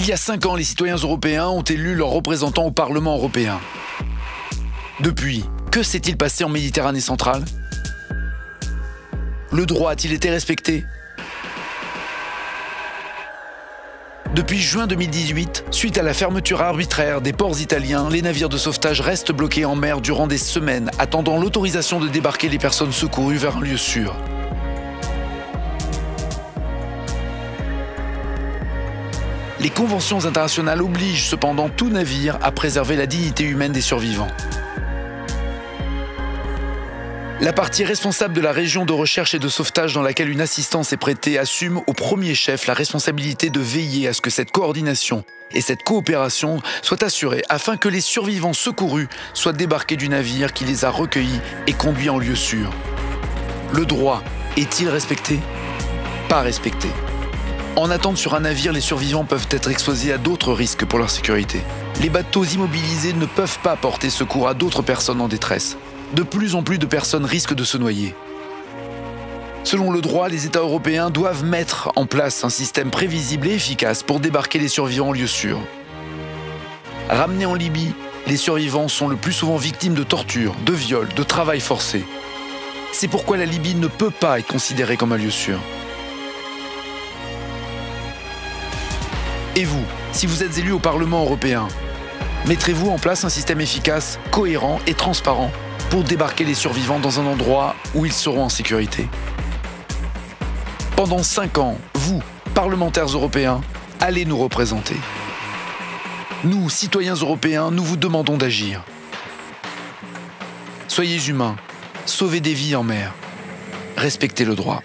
y a 5 ans, les citoyens européens ont élu leurs représentants au Parlement européen. Depuis, que s'est-il passé en Méditerranée centrale? Le droit a-t-il été respecté? Depuis juin 2018, suite à la fermeture arbitraire des ports italiens, les navires de sauvetage restent bloqués en mer durant des semaines, attendant l'autorisation de débarquer les personnes secourues vers un lieu sûr. Les conventions internationales obligent cependant tout navire à préserver la dignité humaine des survivants. La partie responsable de la région de recherche et de sauvetage dans laquelle une assistance est prêtée assume au premier chef la responsabilité de veiller à ce que cette coordination et cette coopération soient assurées afin que les survivants secourus soient débarqués du navire qui les a recueillis et conduits en lieu sûr. Le droit est-il respecté? Pas respecté. En attente sur un navire, les survivants peuvent être exposés à d'autres risques pour leur sécurité. Les bateaux immobilisés ne peuvent pas porter secours à d'autres personnes en détresse. De plus en plus de personnes risquent de se noyer. Selon le droit, les États européens doivent mettre en place un système prévisible et efficace pour débarquer les survivants en lieu sûr. Ramenés en Libye, les survivants sont le plus souvent victimes de tortures, de viols, de travail forcé. C'est pourquoi la Libye ne peut pas être considérée comme un lieu sûr. Et vous, si vous êtes élu au Parlement européen, mettrez-vous en place un système efficace, cohérent et transparent pour débarquer les survivants dans un endroit où ils seront en sécurité? Pendant 5 ans, vous, parlementaires européens, allez nous représenter. Nous, citoyens européens, nous vous demandons d'agir. Soyez humains, sauvez des vies en mer, respectez le droit.